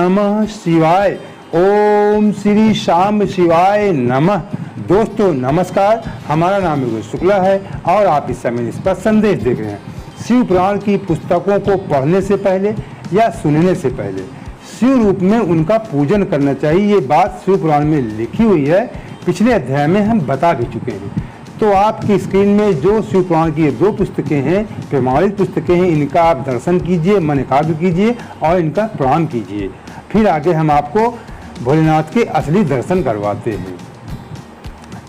नमः शिवाय। ओम श्री शाम शिवाय नमः। दोस्तों नमस्कार, हमारा नाम योगेश शुक्ला है और आप इस समय इस पर संदेश देख रहे हैं। शिव पुराण की पुस्तकों को पढ़ने से पहले या सुनने से पहले शिव रूप में उनका पूजन करना चाहिए। ये बात शिव पुराण में लिखी हुई है, पिछले अध्याय में हम बता भी चुके हैं। तो आपकी स्क्रीन में जो शिव पुराण की 2 पुस्तकें हैं, प्रमाणित पुस्तकें हैं, इनका आप दर्शन कीजिए, मन एकाग्र कीजिए और इनका प्रणाम कीजिए। फिर आगे हम आपको भोलेनाथ के असली दर्शन करवाते हैं।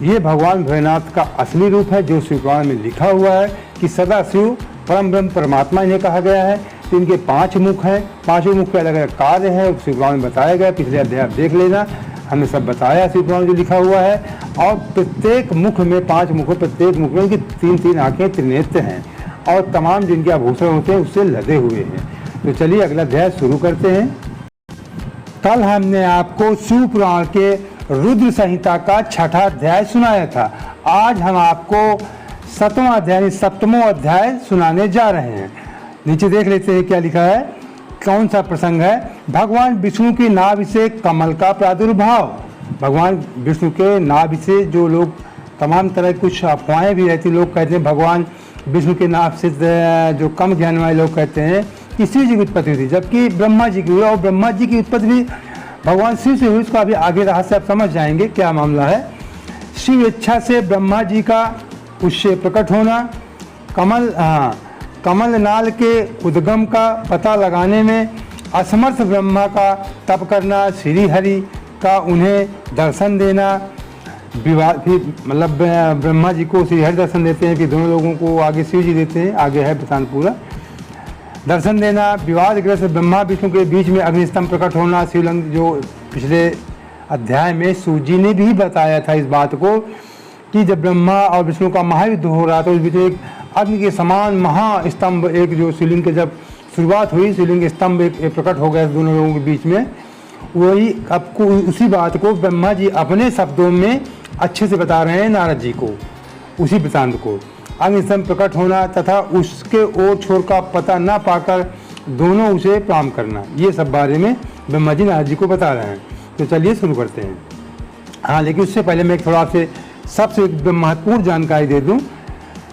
ये भगवान भोलेनाथ का असली रूप है जो शिव पुराण में लिखा हुआ है कि सदा शिव परम ब्रह्म परमात्मा इन्हें कहा गया है। तो इनके 5 मुख हैं, 5 मुख के अलग अलग कार्य हैं, शिव पुराण में बताया गया। पिछले अध्याय आप देख लेना, हमने सब बताया शिव पुराण जो लिखा हुआ है। और प्रत्येक मुख में 5 मुख, प्रत्येक मुख में उनकी 3-3 आंखें, त्रिनेत्र हैं और तमाम जिनके आभूषण होते हैं उससे लदे हुए हैं। तो चलिए अगला अध्याय शुरू करते हैं। कल हमने आपको शिव पुराण के रुद्र संहिता का 6ठा अध्याय सुनाया था। आज हम आपको 7वां अध्याय, 7वां अध्याय सुनाने जा रहे हैं। नीचे देख लेते हैं क्या लिखा है, कौन सा प्रसंग है। भगवान विष्णु की नाभि से कमल का प्रादुर्भाव। भगवान विष्णु के नाभि से जो लोग तमाम तरह की कुछ अफवाहें भी रहती, लोग कहते हैं भगवान विष्णु के नाभि से, जो कम ज्ञान वाले लोग कहते हैं कि शिव जी की उत्पत्ति थी, जबकि ब्रह्मा जी की हुई। और ब्रह्मा जी की उत्पत्ति भी भगवान शिव से हुई। उसका अभी आगे रहस्य आप समझ जाएंगे क्या मामला है। शिव इच्छा से ब्रह्मा जी का उससे प्रकट होना, कमल नाल के उद्गम का पता लगाने में असमर्थ ब्रह्मा का तप करना, श्री हरि का उन्हें दर्शन देना, विवाद फिर मतलब ब्रह्मा जी को श्री हरि दर्शन देते हैं, फिर दोनों लोगों को आगे शिव जी देते हैं, आगे है बतान पूरा। दर्शन देना, विवादग्रस्त ब्रह्मा विष्णु के बीच में अग्निस्तंभ प्रकट होना, शिवलिंग, जो पिछले अध्याय में सूजी ने भी बताया था इस बात को कि जब ब्रह्मा और विष्णु का महायुद्ध हो रहा था, उस बीच एक अग्नि के समान महास्तंभ, एक जो शिवलिंग के जब शुरुआत हुई, शिवलिंग स्तंभ एक प्रकट हो गया दोनों लोगों के बीच में। वही आपको उसी बात को ब्रह्मा जी अपने शब्दों में अच्छे से बता रहे हैं नारद जी को, उसी वृत्तांत को। अग्निस्तंभ प्रकट होना तथा उसके ओर छोर का पता न पाकर दोनों उसे प्रणाम करना, ये सब बारे में ब्रह्मा जी नारद जी को बता रहे हैं। तो चलिए शुरू करते हैं। हाँ, लेकिन उससे पहले मैं थोड़ा से सबसे महत्वपूर्ण जानकारी दे दूं।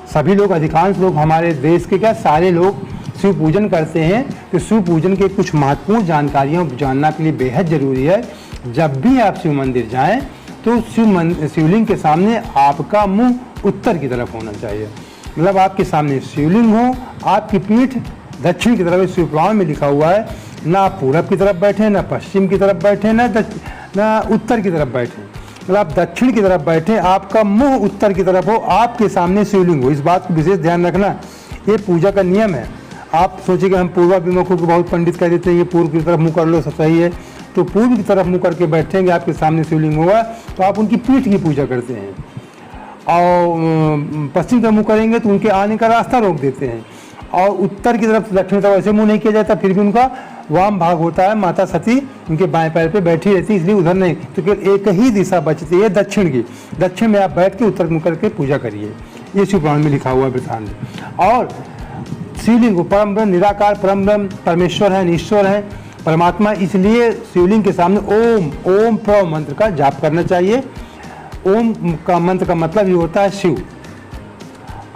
सभी लोग, अधिकांश लोग, हमारे देश के क्या सारे लोग शिव पूजन करते हैं। तो शिव पूजन के कुछ महत्वपूर्ण जानकारियाँ जानना के लिए बेहद ज़रूरी है। जब भी आप शिव मंदिर जाएं तो शिवलिंग के सामने आपका मुंह उत्तर की तरफ होना चाहिए। मतलब आपके सामने शिवलिंग हो, आपकी पीठ दक्षिण की तरफ। शिव पुराण में लिखा हुआ है, ना आप पूरब की तरफ बैठे, ना पश्चिम की तरफ बैठे, ना उत्तर की तरफ बैठे। मतलब आप दक्षिण की तरफ बैठे, आपका मुंह उत्तर की तरफ हो, आपके सामने शिवलिंग हो। इस बात को विशेष ध्यान रखना, ये पूजा का नियम है। आप सोचिए हम पूर्वाभिमुख को बहुत पंडित कह देते हैं ये पूर्व की तरफ मुँह कर लो, सब सही है। तो पूर्व की तरफ मुँह करके बैठेंगे, आपके सामने शिवलिंग होगा, तो आप उनकी पीठ की पूजा करते हैं। और पश्चिम की तरफ मुँह करेंगे तो उनके आने का रास्ता रोक देते हैं। और उत्तर की तरफ, दक्षिण तरफ ऐसे मुँह नहीं किया जाता, फिर भी उनका वाम भाग होता है। माता सती उनके बाएं पैर पे बैठी रहती है, इसलिए उधर नहीं, तो केवल एक ही दिशा बचती है दक्षिण की। दक्षिण में आप बैठ के उत्तर मुँह करके पूजा करिए, ये शिव पुराण में लिखा हुआ है वृत्तांत। और शिवलिंग को परम ब्रह्म, निराकार परम ब्रह्म, परमेश्वर है, ईश्वर है, परमात्मा, इसलिए शिवलिंग के सामने ओम ओम प्र मंत्र का जाप करना चाहिए। ओम का मंत्र का मतलब ही होता है शिव।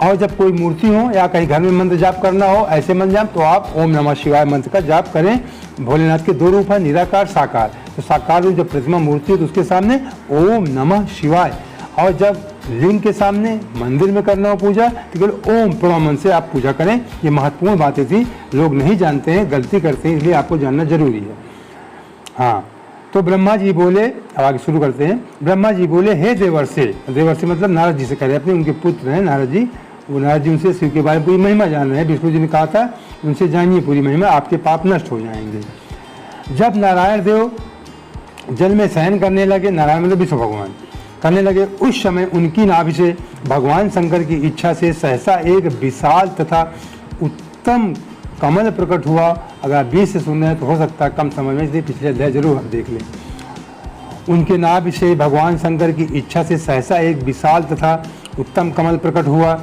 और जब कोई मूर्ति हो या कहीं घर में मंत्र जाप करना हो, ऐसे मंत्र जाप, तो आप ओम नमः शिवाय मंत्र का जाप करें। भोलेनाथ के 2 रूप है, निराकार साकार। तो साकार रूप जब प्रतिमा मूर्ति है तो उसके सामने ओम नमः शिवाय। और जब लिंग के सामने मंदिर में करना हो पूजा, तो केवल ओम प्रणव से आप पूजा करें। ये महत्वपूर्ण बातें थी, लोग नहीं जानते हैं, गलती करते हैं, इसलिए आपको जानना जरूरी है। हाँ, तो ब्रह्मा जी बोले, अब आगे शुरू करते हैं। ब्रह्मा जी बोले, हे देवर्षि, देवर्षि मतलब नारद जी से कह रहे हैं, अपने उनके पुत्र हैं नारद जी। वो नारद जी उनसे शिव के बारे में पूरी महिमा जान रहे हैं। विष्णु जी ने कहा था उनसे जानिए पूरी महिमा, आपके पाप नष्ट हो जाएंगे। जब नारायण देव जल में शयन करने लगे, नारायण मतलब विष्णु भगवान करने लगे, उस समय उनकी नाभि से भगवान शंकर की इच्छा से सहसा एक विशाल तथा उत्तम कमल प्रकट हुआ। अगर आप 20 से सुन रहे हैं तो हो सकता है कम समय में, इसलिए पिछले अध्याय जरूर आप देख लें। उनके नाभि से भगवान शंकर की इच्छा से सहसा एक विशाल तथा उत्तम कमल प्रकट हुआ।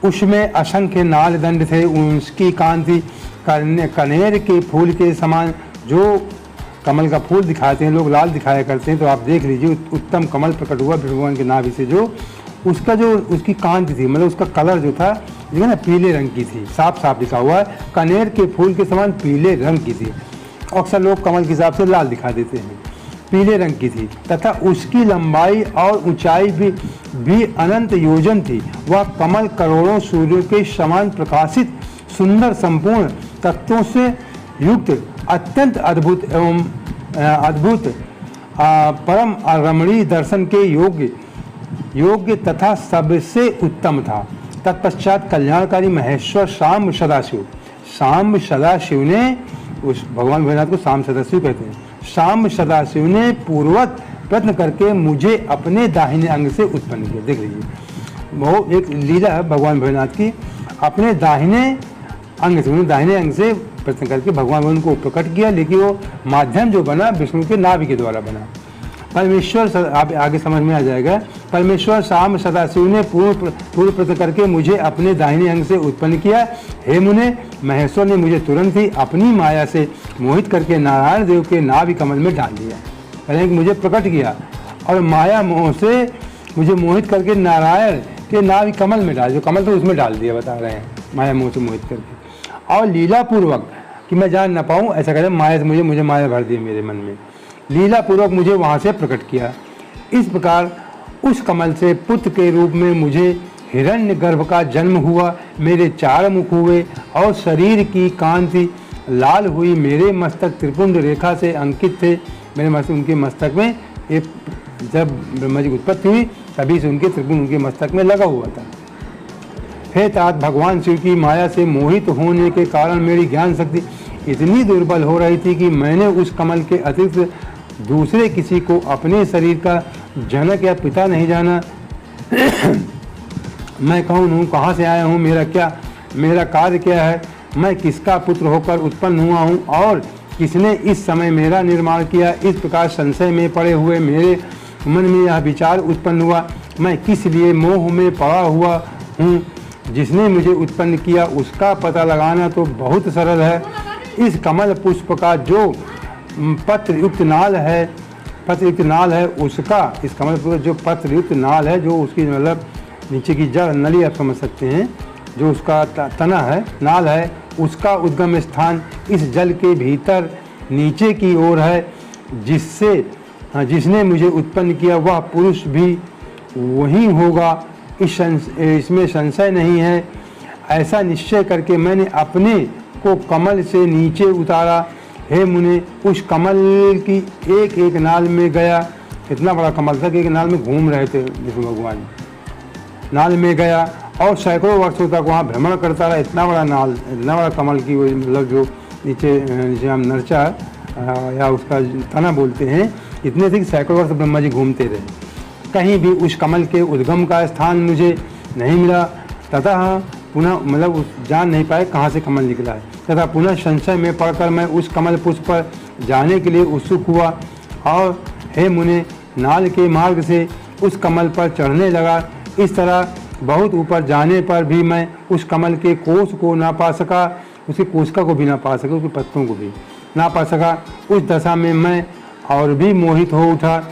उसमें असंख्य नाल दंड थे, उसकी कांति कनेर के फूल के समान, जो कमल का फूल दिखाते हैं लोग, लाल दिखाया करते हैं, तो आप देख लीजिए उत्तम कमल प्रकट हुआ विष्णु भगवान के नाभि से। जो उसका जो उसकी कांति थी, मतलब उसका कलर जो था जो ना पीले रंग की थी, साफ साफ लिखा हुआ है, कनेर के फूल के समान पीले रंग की थी। अक्सर लोग कमल के हिसाब से लाल दिखा देते हैं, पीले रंग की थी, तथा उसकी लंबाई और ऊंचाई भी अनंत योजन थी। वह कमल करोड़ों सूर्यों के समान प्रकाशित, सुंदर, संपूर्ण तत्वों से युक्त, अत्यंत अद्भुत एवं परम रमणीय दर्शन के योग्य तथा सबसे उत्तम था। तत्पश्चात कल्याणकारी महेश्वर शाम सदाशिव ने, उस भगवान भोलेनाथ को शाम सदाशिव कहते हैं, शाम सदाशिव ने पूर्वत प्रयत्न करके मुझे अपने दाहिने अंग से उत्पन्न किया। देख लीजिए, वो एक लीला है भगवान भोलेनाथ की, अपने दाहिने अंग से, उन्होंने दाहिने अंग से प्रयत्न करके भगवान उनको प्रकट किया, लेकिन वो माध्यम जो बना विष्णु के नाभि के द्वारा बना। परमेश्वर, आप आगे समझ में आ जाएगा, परमेश्वर शाम सदाशिव ने पूर्व प्रयत्न करके मुझे अपने दाहिने अंग से उत्पन्न किया। हे मुने, महेश्वर ने मुझे तुरंत ही अपनी माया से मोहित करके नारायण देव के नाभि कमल में डाल दिया। कहें कि मुझे प्रकट किया और माया मोह से मुझे मोहित करके नारायण के नाभि कमल में डाल, जो कमल तो उसमें डाल दिया, बता रहे हैं, माया मोह से मोहित करके। और लीला पूर्वक कि मैं जान ना पाऊँ, ऐसा करें, माया से मुझे माया भर दी मेरे मन में, लीला पूर्वक मुझे वहाँ से प्रकट किया। इस प्रकार उस कमल से पुत्र के रूप में मुझे हिरण्य गर्भ का जन्म हुआ। मेरे 4 मुख हुए और शरीर की कांति लाल हुई। मेरे मस्तक त्रिपुंड रेखा से अंकित थे। मेरे मस्तक, उनके मस्तक में एक, जब ब्रह्मा जी की उत्पत्ति हुई तभी से उनके त्रिपुंड उनके मस्तक में लगा हुआ था। हे तात, भगवान शिव की माया से मोहित होने के कारण मेरी ज्ञान शक्ति इतनी दुर्बल हो रही थी कि मैंने उस कमल के अतिरिक्त दूसरे किसी को अपने शरीर का जनक या पिता नहीं जाना। मैं कौन हूँ, कहाँ से आया हूँ, मेरा कार्य क्या है, मैं किसका पुत्र होकर उत्पन्न हुआ हूँ और किसने इस समय मेरा निर्माण किया। इस प्रकार संशय में पड़े हुए मेरे मन में यह विचार उत्पन्न हुआ, मैं किस लिए मोह में पड़ा हुआ हूँ। जिसने मुझे उत्पन्न किया उसका पता लगाना तो बहुत सरल है। इस कमल पुष्प का जो पत्रयुक्त नाल है उसका, इस कमल पुष्प जो पत्रयुक्त नाल है, जो उसकी मतलब नीचे की जड़ नली आप समझ सकते हैं, जो उसका तना है, नाल है, उसका उद्गम स्थान इस जल के भीतर नीचे की ओर है। जिसने मुझे उत्पन्न किया वह पुरुष भी वही होगा, इसमें संशय नहीं है। ऐसा निश्चय करके मैंने अपने को कमल से नीचे उतारा। हे मुने, उस कमल की एक एक नाल में गया। इतना बड़ा कमल था कि एक नाल में घूम रहे थे विष्णु भगवान, नाल में गया और सैकड़ों वर्षों तक वहाँ भ्रमण करता रहा। इतना बड़ा नाल, इतना बड़ा कमल की वो मतलब जो नीचे हम नरचा या उसका तना बोलते हैं, इतने थे कि सैकड़ों वर्ष ब्रह्मा जी घूमते रहे। कहीं भी उस कमल के उद्गम का स्थान मुझे नहीं मिला तथा पुनः मतलब जान नहीं पाए कहाँ से कमल निकला है, तथा पुनः संशय में पड़कर मैं उस कमल पुष्प पर जाने के लिए उत्सुक हुआ और हे मुने, नाल के मार्ग से उस कमल पर चढ़ने लगा। इस तरह बहुत ऊपर जाने पर भी मैं उस कमल के कोश को ना पा सका, उसकी कोशिका को भी ना पा सका, उसके पत्तों को भी ना पा सका। उस दशा में मैं और भी मोहित हो उठा।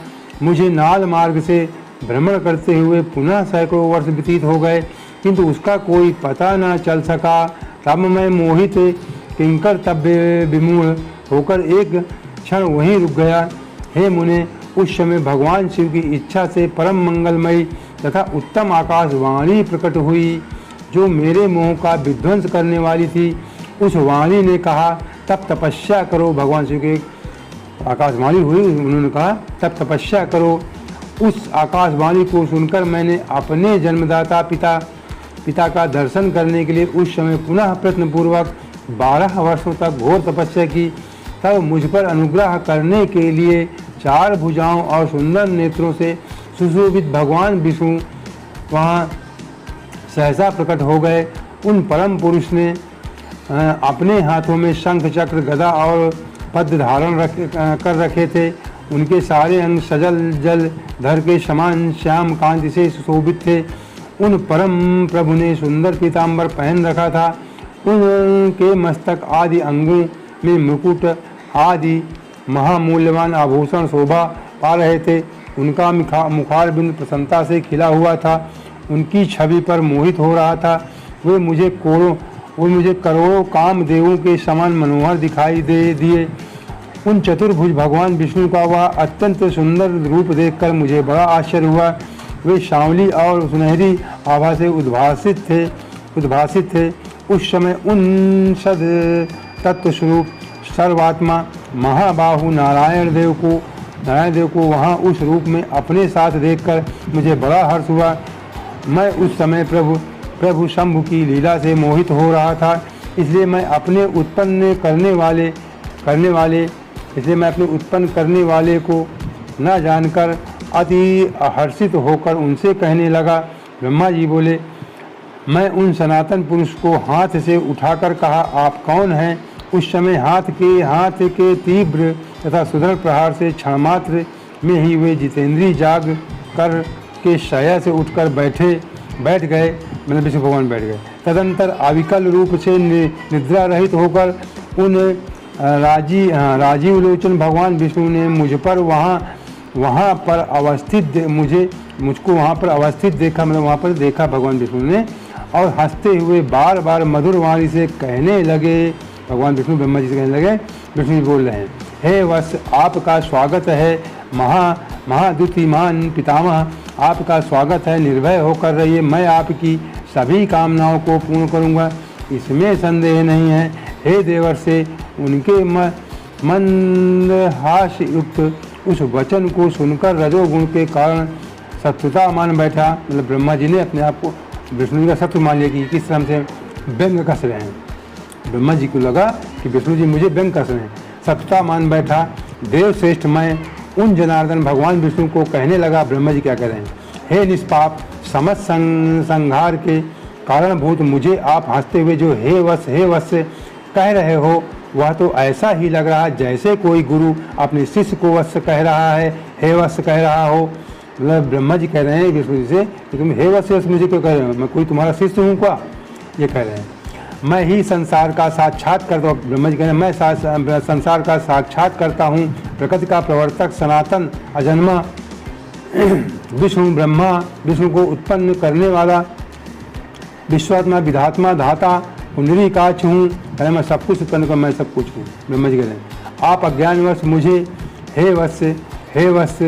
मुझे नाल मार्ग से भ्रमण करते हुए पुनः सैकड़ों वर्ष व्यतीत हो गए, किंतु उसका कोई पता न चल सका। तब मैं मोहित किंकर तब्य विमूढ़ होकर एक क्षण वहीं रुक गया। हे मुने, उस समय भगवान शिव की इच्छा से परम मंगलमयी तथा उत्तम आकाशवाणी प्रकट हुई, जो मेरे मोह का विध्वंस करने वाली थी। उस वाणी ने कहा, तब तपस्या करो। भगवान शिव की आकाशवाणी हुई, उन्होंने कहा तब तपस्या करो। उस आकाशवाणी को सुनकर मैंने अपने जन्मदाता पिता का दर्शन करने के लिए उस समय पुनः प्रयत्नपूर्वक 12 वर्षों तक घोर तपस्या की। तब मुझ पर अनुग्रह करने के लिए 4 भुजाओं और सुंदर नेत्रों से सुशोभित भगवान विष्णु वहाँ सहसा प्रकट हो गए। उन परम पुरुष ने अपने हाथों में शंख, चक्र, गदा और पद्म धारण कर रखे थे। उनके सारे अंग सजल जल धर के समान श्याम कांति से सुशोभित थे। उन परम प्रभु ने सुंदर पीताम्बर पहन रखा था। उनके मस्तक आदि अंगों में मुकुट आदि महामूल्यवान आभूषण शोभा पा रहे थे। उनका मुखारबिंद प्रसन्नता से खिला हुआ था। उनकी छवि पर मोहित हो रहा था। वे मुझे करोड़ों कामदेवों के समान मनोहर दिखाई दे दिए। उन चतुर्भुज भगवान विष्णु का वह अत्यंत सुंदर रूप देखकर मुझे बड़ा आश्चर्य हुआ। वे सांवली और सुनहरी आभा से उद्भासित थे। उस समय उन सद तत्व स्वरूप सर्वात्मा महाबाहु नारायण देव को वहाँ उस रूप में अपने साथ देखकर मुझे बड़ा हर्ष हुआ। मैं उस समय प्रभु शंभु की लीला से मोहित हो रहा था। इसलिए मैं अपने उत्पन्न करने वाले को न जानकर अति हर्षित होकर उनसे कहने लगा। ब्रह्मा जी बोले, मैं उन सनातन पुरुष को हाथ से उठाकर कहा, आप कौन हैं? उस समय हाथ के तीव्र तथा सुदृढ़ प्रहार से क्षणमात्र में ही वे जितेंद्रिय जाग कर के शय्या से उठकर बैठ गए, मतलब विष्णु भगवान बैठ गए। तदंतर अविकल रूप से निद्रा रहित होकर उन राजीव लोचन भगवान विष्णु ने मुझको वहाँ पर अवस्थित देखा, मतलब वहाँ पर देखा भगवान विष्णु ने, और हंसते हुए बार बार मधुर वाणी से कहने लगे। भगवान विष्णु ब्रह्मा जी से कहने लगे, विष्णु जी बोल रहे हैं, हे वत्स, आपका स्वागत है। महाद्युतिमान पितामह, आपका स्वागत है। निर्भय होकर रहिए, मैं आपकी सभी कामनाओं को पूर्ण करूँगा, इसमें संदेह नहीं है। हे देवर्षि, उनके मंदहास युक्त उस वचन को सुनकर रजोगुण के कारण शत्रुता मान बैठा, मतलब ब्रह्मा जी ने अपने आप को विष्णु जी का शत्रु मान लिया कि किस तरह से व्यंग कस रहे हैं। ब्रह्मा जी को लगा कि विष्णु जी मुझे व्यंग कस रहे हैं, शत्रुता मान बैठा। देव श्रेष्ठ मैं उन जनार्दन भगवान विष्णु को कहने लगा। ब्रह्मा जी क्या कह रहे हैं, हे निष्पाप समस्त संहार के कारणभूत मुझे आप हंसते हुए जो हे वत्स कह रहे हो, वह तो ऐसा ही लग रहा है जैसे कोई गुरु अपने शिष्य को वत्स कह रहा है, हे वत्स कह रहा हो। मतलब ब्रह्मा जी कह रहे हैं विष्णु जी से कि तुम हे वत्स मुझे क्यों कह रहे हो, मैं कोई तुम्हारा शिष्य हूँ क्या? ये कह रहे हैं। मैं ही संसार का साक्षात करता हूँ। ब्रह्मा जी कह रहे हैं, मैं संसार का साक्षात करता हूँ। प्रकृति का प्रवर्तक सनातन अजन्मा विष्णु ब्रह्मा, विष्णु को उत्पन्न करने वाला विश्वात्मा विधात्मा धाता कुंडली काच हूँ। कह रहे मैं सब कुछ उत्पन्न कर, मैं सब कुछ हूँ। ब्रह्मा जी कह रहे हैं, आप अज्ञानवश मुझे हे वत्स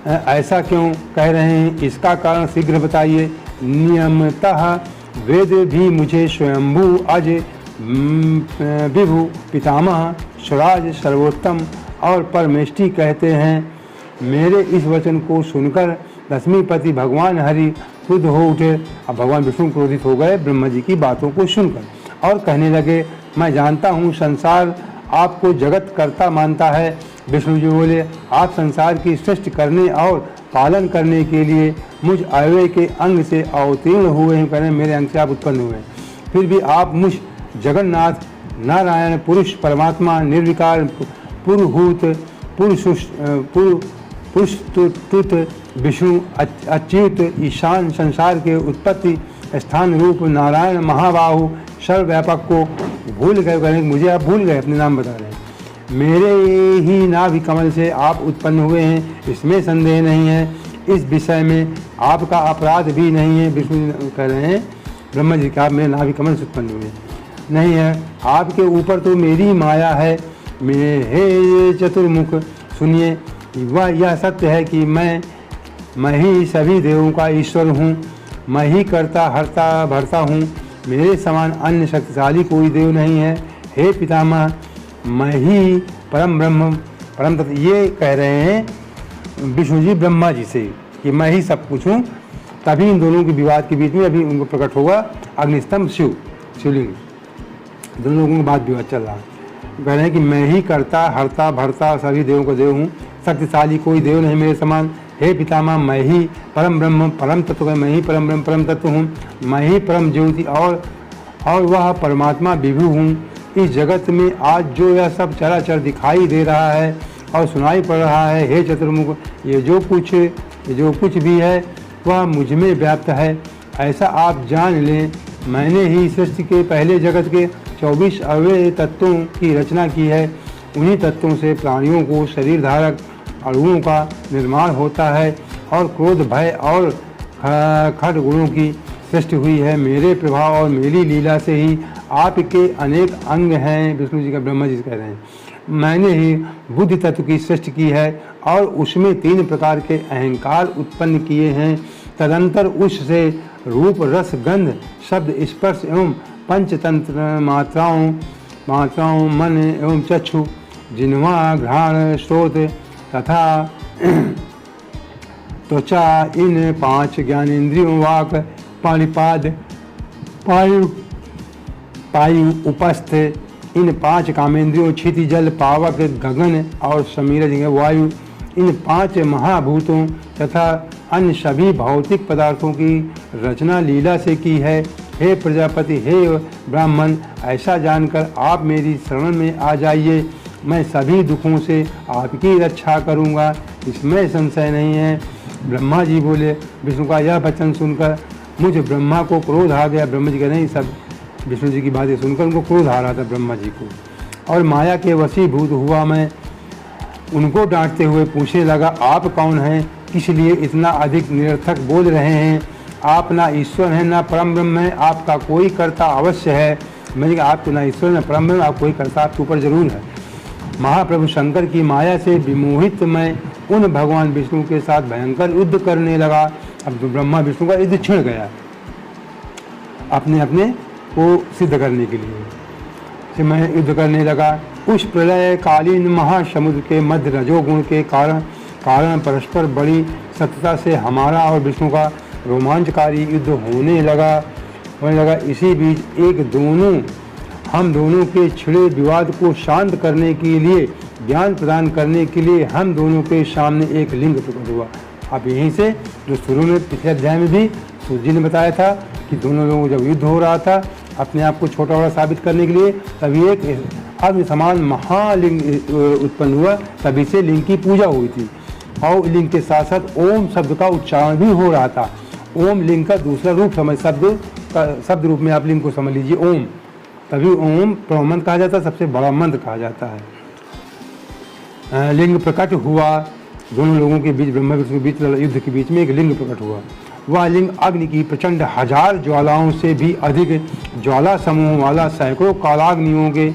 ऐसा क्यों कह रहे हैं, इसका कारण शीघ्र बताइए। नियमतः वेद भी मुझे स्वयंभू अज विभु पितामह स्वराज सर्वोत्तम और परमेष्टि कहते हैं। मेरे इस वचन को सुनकर दशमीपति भगवान हरि क्रुद्ध हो उठे। अब भगवान विष्णु क्रोधित हो गए ब्रह्मा जी की बातों को सुनकर और कहने लगे, मैं जानता हूँ संसार आपको जगत कर्ता मानता है। विष्णु जी बोले, आप संसार की सृष्टि करने और पालन करने के लिए मुझ अव्यय के अंग से अवतीर्ण हुए हैं। कहने मेरे अंग से आप उत्पन्न हुए हैं, फिर भी आप मुझ जगन्नाथ नारायण पुरुष परमात्मा निर्विकार पुरुहूत पुरुषतुत विष्णु अच्युत ईशान संसार के उत्पत्ति स्थान रूप नारायण महाबाहु सर्वव्यापक को भूल गए। मुझे आप भूल गए, अपने नाम बता रहे हैं। मेरे ही नाभि कमल से आप उत्पन्न हुए हैं, इसमें संदेह नहीं है। इस विषय में आपका अपराध भी नहीं है। विष्णु कह रहे हैं ब्रह्मा जी का, आप मेरे नाभि कमल से उत्पन्न हुए नहीं है। आपके ऊपर तो मेरी माया है। हे चतुर्मुख, सुनिए, वह यह सत्य है कि मैं ही सभी देवों का ईश्वर हूँ। मैं ही करता हरता भरता हूँ। मेरे समान अन्य शक्तिशाली कोई देव नहीं है। हे पितामह, मैं ही परम ब्रह्म परम तत्व। ये कह रहे हैं विष्णु जी ब्रह्मा जी से कि मैं ही सब कुछ हूँ। तभी इन दोनों के विवाद के बीच में अभी उनको प्रकट होगा अग्निस्तंभ शिवलिंग। दोनों लोगों का बात विवाद चल रहा है। कह रहे हैं कि मैं ही करता हरता भरता सभी देवों का देव हूँ। शक्तिशाली कोई देव नहीं मेरे समान। हे पितामह, मैं ही परम ब्रह्म परम तत्व है। मैं ही परम ब्रह्म परम तत्व हूँ। मैं ही परम ज्योति और वह परमात्मा विभु हूँ। इस जगत में आज जो यह सब चराचर दिखाई दे रहा है और सुनाई पड़ रहा है, हे चतुर्मुख, ये जो कुछ भी है वह मुझ में व्याप्त है, ऐसा आप जान लें। मैंने ही सृष्टि के पहले जगत के 24 अव्यय तत्वों की रचना की है। उन्हीं तत्वों से प्राणियों को शरीर धारक अणुओं का निर्माण होता है और क्रोध, भय और खड गुणों की सृष्टि हुई है। मेरे प्रभाव और मेरी लीला से ही आपके अनेक अंग हैं। विष्णु जी का ब्रह्मा जी कह रहे हैं, मैंने ही बुद्धि तत्व की सृष्टि की है और उसमें 3 प्रकार के अहंकार उत्पन्न किए हैं। तदंतर उससे रूप, रस, गंध, शब्द, स्पर्श एवं पंचतंत्र मात्राओं मन एवं चक्षु, जिह्वा, घ्राण, श्रोत तथा त्वचा, इन 5 ज्ञानेंद्रियों, वाक, पाणिपाद, पायु, उपस्थ, इन 5 कामेंद्रियों, क्षिति, जल, पावक, गगन और समीरज वायु, इन 5 महाभूतों तथा अन्य सभी भौतिक पदार्थों की रचना लीला से की है। हे प्रजापति, हे ब्राह्मण, ऐसा जानकर आप मेरी शरण में आ जाइए। मैं सभी दुखों से आपकी रक्षा करूंगा, इसमें संशय नहीं है। ब्रह्मा जी बोले। विष्णु का यह वचन सुनकर मुझे ब्रह्मा को क्रोध आ गया। ब्रह्मा जी कह नहीं, सब विष्णु जी की बातें सुनकर उनको क्रोध आ रहा था ब्रह्मा जी को, और माया के वशीभूत हुआ मैं उनको डांटते हुए पूछने लगा, आप कौन हैं? किस लिए इतना अधिक निरर्थक बोल रहे हैं? आप ना ईश्वर हैं ना परम ब्रह्म हैं, आपका कोई कर्ता अवश्य है। मैंने कहा, आप तो ना ईश्वर ना परम ब्रह्म, आप कोई कर्ता आपके ऊपर जरूर है। महाप्रभु शंकर की माया से विमोहित मैं उन भगवान विष्णु के साथ भयंकर युद्ध करने लगा। अब ब्रह्मा विष्णु का युद्ध छिड़ गया अपने अपने को सिद्ध करने के लिए, से मैं युद्ध करने लगा। उस प्रलय कालीन महासमुद्र के मध्य रजोगुण के कारण परस्पर बड़ी सत्यता से हमारा और विष्णु का रोमांचकारी युद्ध होने लगा। इसी बीच हम दोनों के छिड़े विवाद को शांत करने के लिए, ज्ञान प्रदान करने के लिए हम दोनों के सामने एक लिंग प्रकट हुआ। अब यहीं से जो शुरू में पिछले अध्याय में भी सूर्य जी ने बताया था कि दोनों लोगों जब युद्ध हो रहा था अपने आप को छोटा बड़ा साबित करने के लिए, तभी एक अग्नि समान महालिंग उत्पन्न हुआ। तभी से लिंग की पूजा हुई थी और लिंग के साथ साथ ओम शब्द का उच्चारण भी हो रहा था। ओम लिंग का दूसरा रूप समझ, शब्द रूप में आप लिंग को समझ लीजिए ओम। तभी ओम प्रमंत्र कहा जाता है, सबसे बड़ा मंत्र कहा जाता है। लिंग प्रकट हुआ दोनों लोगों के बीच, ब्रह्मा विष्णु के बीच युद्ध के बीच में एक लिंग प्रकट हुआ। वह लिंग अग्नि की प्रचंड 1000 ज्वालाओं से भी अधिक ज्वाला समूह वाला, सैकड़ों कालाग्नियों के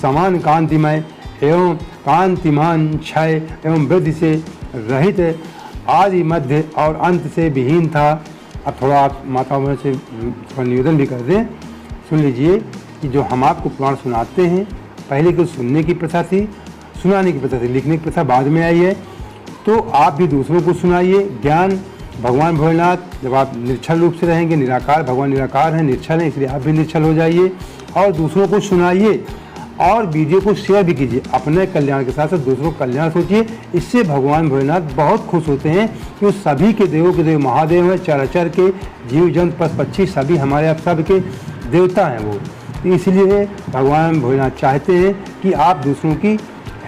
समान कांतिमय एवं कांतिमान, क्षय एवं वृद्धि से रहित, आदि, मध्य और अंत से विहीन था। अब थोड़ा आप माताओं से निवेदन भी कर दें, सुन लीजिए कि जो हम आपको पुराण सुनाते हैं, पहले कुछ सुनने की प्रथा थी, सुनाने की प्रथा थी, लिखने की प्रथा बाद में आई है। तो आप भी दूसरों को सुनाइए ज्ञान। भगवान भोलेनाथ, जब आप निश्चल रूप से रहेंगे, निराकार, भगवान निराकार हैं, निश्चल हैं, इसलिए आप भी निश्चल हो जाइए और दूसरों को सुनाइए और वीडियो को शेयर भी कीजिए। अपने कल्याण के साथ साथ दूसरों का कल्याण सोचिए। इससे भगवान भोलेनाथ बहुत खुश होते हैं कि सभी के देवों के देव महादेव हैं, चराचर के जीव जंतु पशु पक्षी सभी हमारे आप सब के देवता हैं वो। तो इसलिए भगवान भोलेनाथ चाहते हैं कि आप दूसरों की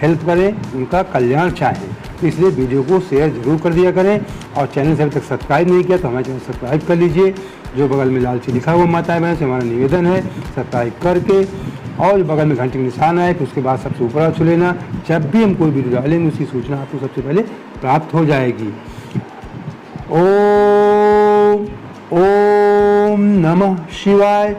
हेल्प करें, उनका कल्याण चाहें। तो इसलिए वीडियो को शेयर जरूर कर दिया करें और चैनल से अभी तक सब्सक्राइब नहीं किया तो हमारे चैनल सब्सक्राइब कर लीजिए। जो बगल में लाल से लिखा हुआ माताएं बहन से हमारा निवेदन है सब्सक्राइब करके, और बगल में घंटे का निशान आए तो उसके बाद सबसे ऊपर छू लेना। जब भी हम कोई वीडियो डालेंगे उसकी सूचना आपको सबसे पहले प्राप्त हो जाएगी। ओम नमः शिवाय।